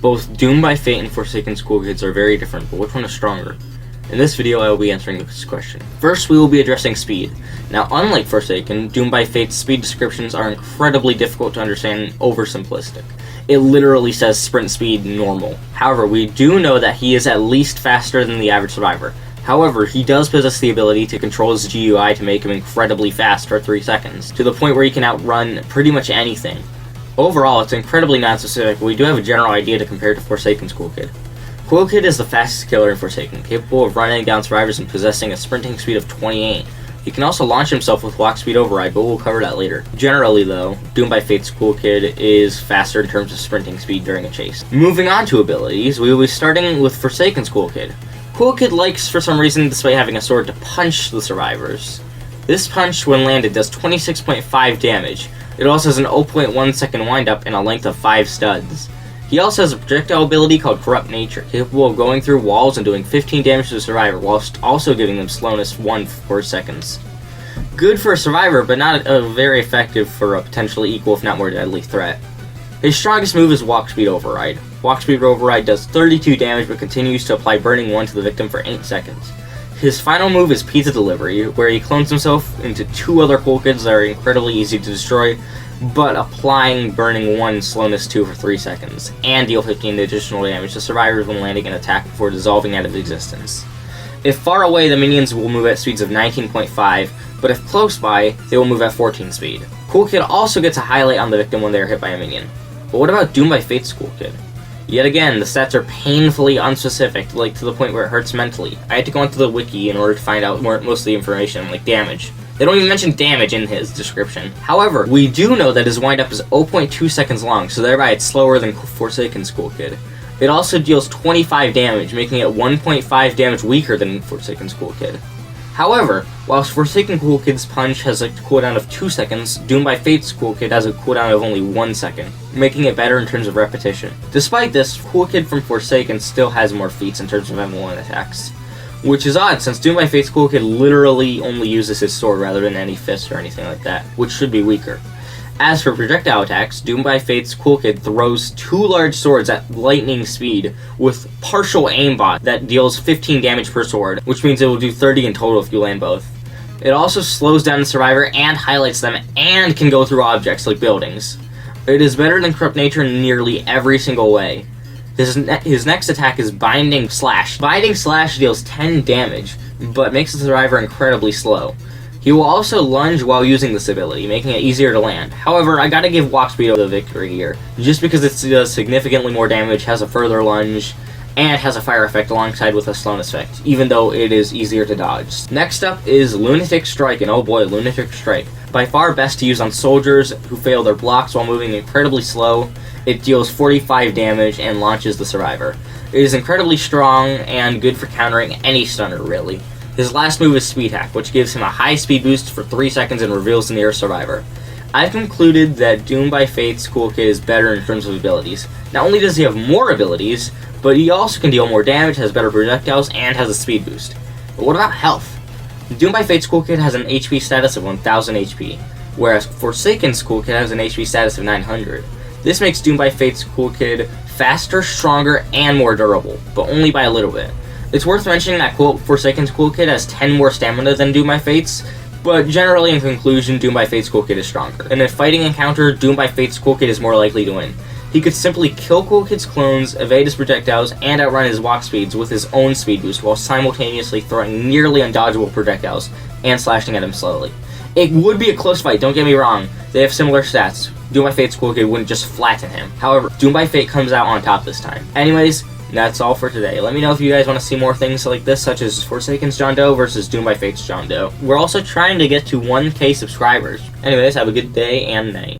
Both Doomed by Fate and Forsaken's Cool Kids are very different, but which one is stronger? In this video, I will be answering this question. First, we will be addressing speed. Now, unlike Forsaken, Doomed by Fate's speed descriptions are incredibly difficult to understand and oversimplistic. It literally says sprint speed normal. However, we do know that he is at least faster than the average survivor. However, he does possess the ability to control his GUI to make him incredibly fast for 3 seconds, to the point where he can outrun pretty much anything. Overall, it's incredibly non-specific, but we do have a general idea to compare to Forsaken's Cool Kid. Cool Kid is the fastest killer in Forsaken, capable of running down survivors and possessing a sprinting speed of 28. He can also launch himself with walk speed override, but we'll cover that later. Generally though, Doomed by Fate's Cool Kid is faster in terms of sprinting speed during a chase. Moving on to abilities, we will be starting with Forsaken's Cool Kid. Cool Kid likes, for some reason, despite having a sword, to punch the survivors. This punch, when landed, does 26.5 damage. It also has an 0.1 second windup and a length of 5 studs. He also has a projectile ability called Corrupt Nature, capable of going through walls and doing 15 damage to the survivor, whilst also giving them slowness 1 for 4 seconds. Good for a survivor, but not very effective for a potentially equal if not more deadly threat. His strongest move is Walk Speed Override. Walk Speed Override does 32 damage but continues to apply Burning 1 to the victim for 8 seconds. His final move is Pizza Delivery, where he clones himself into 2 other Cool Kids that are incredibly easy to destroy, but applying Burning 1 Slowness 2 for 3 seconds, and deal 15 additional damage to survivors when landing an attack before dissolving out of existence. If far away, the minions will move at speeds of 19.5, but if close by, they will move at 14 speed. Cool Kid also gets a highlight on the victim when they are hit by a minion. But what about Doomed by Fate's Cool Kid? Yet again, the stats are painfully unspecific, like to the point where it hurts mentally. I had to go onto the wiki in order to find out most of the information, like damage. They don't even mention damage in his description. However, we do know that his windup is 0.2 seconds long, so thereby it's slower than Forsaken's Cool Kid. It also deals 25 damage, making it 1.5 damage weaker than Forsaken's Cool Kid. However, whilst Forsaken Cool Kid's punch has a cooldown of 2 seconds, Doomed by Fate's Cool Kid has a cooldown of only 1 second, making it better in terms of repetition. Despite this, Cool Kid from Forsaken still has more feats in terms of M1 attacks. Which is odd, since Doomed by Fate's Cool Kid literally only uses his sword rather than any fist or anything like that, which should be weaker. As for projectile attacks, Doomed by Fate's Cool Kid throws 2 large swords at lightning speed with partial aimbot that deals 15 damage per sword, which means it will do 30 in total if you land both. It also slows down the survivor and highlights them and can go through objects like buildings. It is better than Corrupt Nature in nearly every single way. His next attack is Binding Slash. Binding Slash deals 10 damage, but makes the survivor incredibly slow. He will also lunge while using this ability, making it easier to land. However, I gotta give Walk Speed the victory here, just because it does significantly more damage, has a further lunge, and has a fire effect alongside with a slowness effect, even though it is easier to dodge. Next up is Lunatic Strike, and oh boy, Lunatic Strike. By far best to use on soldiers who fail their blocks while moving incredibly slow. It deals 45 damage and launches the survivor. It is incredibly strong and good for countering any stunner, really. His last move is Speed Hack, which gives him a high speed boost for 3 seconds and reveals the nearest survivor. I've concluded that Doomed by Fate's Cool Kid is better in terms of abilities. Not only does he have more abilities, but he also can deal more damage, has better projectiles, and has a speed boost. But what about health? Doomed by Fate's Cool Kid has an HP status of 1000 HP, whereas Forsaken's Cool Kid has an HP status of 900. This makes Doomed by Fate's Cool Kid faster, stronger, and more durable, but only by a little bit. It's worth mentioning that Forsaken's Cool Kid has 10 more stamina than Doomed by Fate's, but generally in conclusion, Doomed by Fate's Cool Kid is stronger. In a fighting encounter, Doomed by Fate's Cool Kid is more likely to win. He could simply kill Cool Kid's clones, evade his projectiles, and outrun his walk speeds with his own speed boost while simultaneously throwing nearly undodgeable projectiles and slashing at him slowly. It would be a close fight, don't get me wrong. They have similar stats. Doomed by Fate's Cool Kid wouldn't just flatten him. However, Doomed by Fate comes out on top this time. Anyways, that's all for today. Let me know if you guys want to see more things like this, such as Forsaken's John Doe versus Doomed by Fate's John Doe. We're also trying to get to 1K subscribers. Anyways, have a good day and night.